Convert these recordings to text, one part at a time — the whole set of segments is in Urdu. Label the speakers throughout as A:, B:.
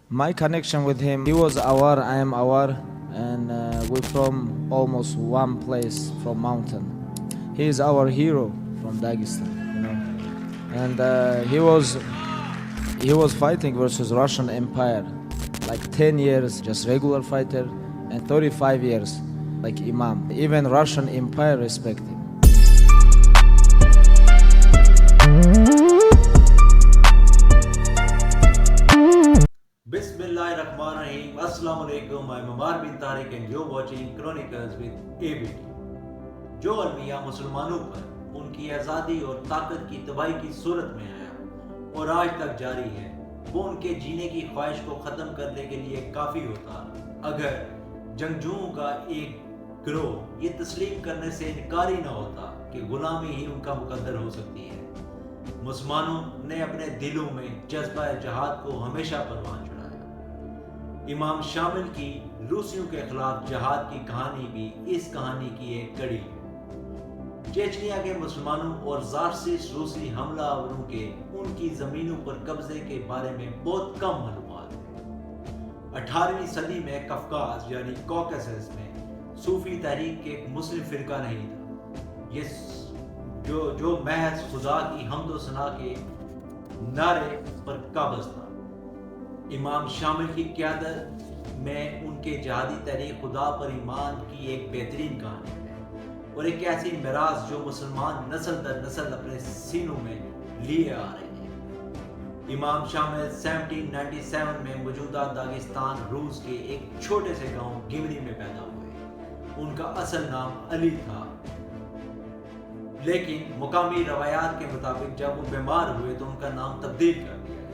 A: My connection with him, he was Awar, I am Awar, and we're from almost one place from mountain. He is our hero from Dagestan, you know. And he was fighting versus Russian Empire, like 10 years just regular fighter, and 35 years like Imam. Even Russian Empire respect him.
B: Bismillahirrahmanirrahim. Assalamu alaikum. I'm Amar bin Tariq and you're watching Chronicles with ABT. جو المیہ مسلمانوں پر ان کی آزادی اور طاقت کی تباہی کی صورت میں آیا اور آج تک جاری ہے، وہ ان کے جینے کی خواہش کو ختم کرنے کے لیے کافی ہوتا اگر جنگجوؤں کا ایک گروہ یہ تسلیم کرنے سے انکار ہی نہ ہوتا کہ غلامی ہی ان کا مقدر ہو سکتی ہے۔ مسلمانوں نے اپنے دلوں میں جذبہ جہاد کو ہمیشہ پروان چڑھایا۔ امام شامل کی روسیوں کے خلاف جہاد کی کہانی بھی اس کہانی کی ایک کڑی ہے۔ چیچنیا کے مسلمانوں اور زارسس روسی حملہ آوروں کے ان کی زمینوں پر قبضے کے بارے میں بہت کم معلومات ہیں۔ 18ویں صدی میں کفکاز یعنی کوکیسس میں صوفی تحریک کے ایک مسلم فرقہ نہیں تھا، یہ جو محض خدا کی حمد و ثنا کے نعرے پر قابض تھا۔ امام شامل کی قیادت میں ان کے جہادی تحریک خدا پر ایمان کی ایک بہترین کہانی ہے اور ایک ایسی میراث جو مسلمان نسل در نسل اپنے سینوں میں لیے آ رہے ہیں۔ امام شامل 1797 میں موجودہ داغستان روس کے ایک چھوٹے سے گاؤں گمری میں پیدا ہوئے۔ ان کا اصل نام علی تھا، لیکن مقامی روایات کے مطابق جب وہ بیمار ہوئے تو ان کا نام تبدیل کر دیا گیا۔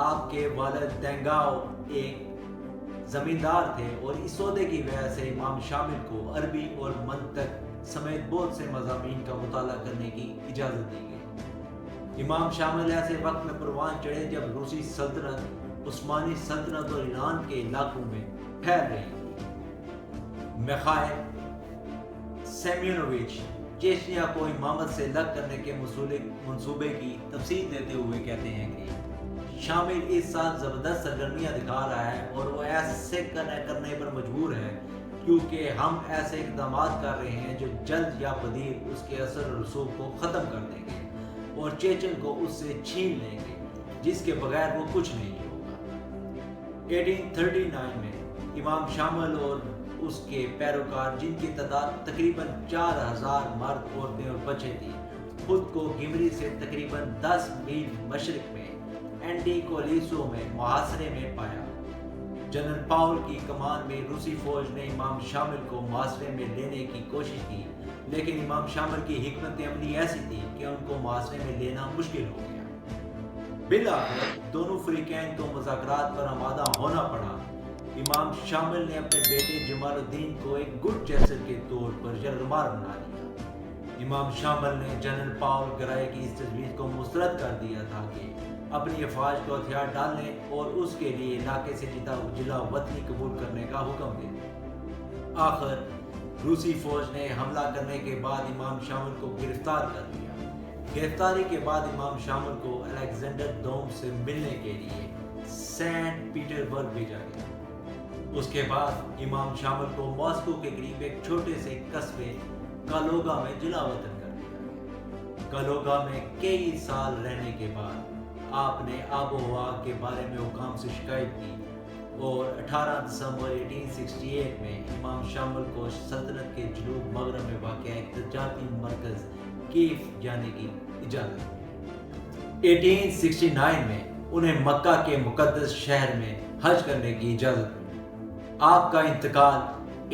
B: آپ کے والد دینگاؤ ایک زمیندار تھے اور اس عہدے کی وجہ سے امام شامل کو عربی اور منطق سمیت بہت سے مضامین کا مطالعہ کرنے کی اجازت دی گئی۔ امام شامل ایسے وقت میں پروان چڑھے جب روسی سلطنت عثمانی سلطنت اور ایران کے علاقوں میں پھیل رہی تھی۔ میخائیل سیمیونووچ چیچنیا کو امامت سے الگ کرنے کے منصوبے کی تفصیل دیتے ہوئے کہتے ہیں کہ شامل اس سال زبردست سرگرمیاں دکھا رہا ہے اور وہ ایسے کرنے پر مجبور ہے کیونکہ ہم ایسے اقدامات کر رہے ہیں جو جلد یا بدیر اس کے اثر و رسوخ کو ختم کر دیں گے اور چیچن کو اس سے چھین لیں گے جس کے بغیر وہ کچھ نہیں ہوگا۔ 1839 میں امام شامل اور اس کے پیروکار جن کی تعداد تقریباً 4000 مرد عورتیں اور بچے تھی خود کو گمری سے تقریباً 10 میل مشرق میں اینٹی کولیسو میں محاصرے میں پایا۔ جنرل پاول کی کمان میں روسی فوج نے امام شامل کو محاصرے میں لینے کی کوشش کی، لیکن امام شامل کی حکمت عملی ایسی تھی کہ ان کو محاصرے میں لینا مشکل ہو گیا۔ بالآخر دونوں فریقین کو مذاکرات پر آمادہ ہونا پڑا۔ امام شامل نے اپنے بیٹے جمال الدین کو ایک گڈ جیسر کے طور پر یرغمال بنا لیا۔ امام شامل نے جنرل پاول گرائے کی اس تجویز کو مسترد کر دیا تھا کہ اپنی افواج کو ہتھیار ڈالنے اور اس کے لیے علاقے سے جلا وطنی قبول کرنے کا حکم دے۔ آخر روسی فوج نے حملہ کرنے کے بعد امام شامل کو گرفتار کر لیا۔ گرفتاری کے بعد امام شامل کو الیگزینڈر دوم سے ملنے کے لیے سینٹ پیٹر برگ بھیجا گیا۔ اس کے بعد امام شامل کو ماسکو کے قریب ایک چھوٹے سے قصبے کالوگا میں جلا وطن کر دیا گیا۔ کالوگا میں کئی سال رہنے کے بعد آپ نے آب و ہوا کے بارے میں حکام سے شکایت کی اور 18 دسمبر 1868 میں امام شامل کو سلطنت کے جنوب مغرب میں واقع ایک تجارتی مرکز کیف جانے کی اجازت دی۔ 1869 میں انہیں مکہ کے مقدس شہر میں حج کرنے کی اجازت دی۔ آپ کا انتقال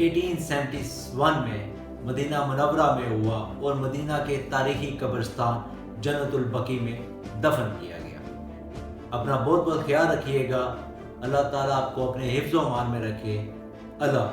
B: 1871 میں مدینہ منورہ میں ہوا اور مدینہ کے تاریخی قبرستان جنت البقیع میں دفن کیا گیا۔ اپنا بہت خیال رکھیے گا۔ اللہ تعالیٰ آپ کو اپنے حفظ و امان میں رکھے۔ اللہ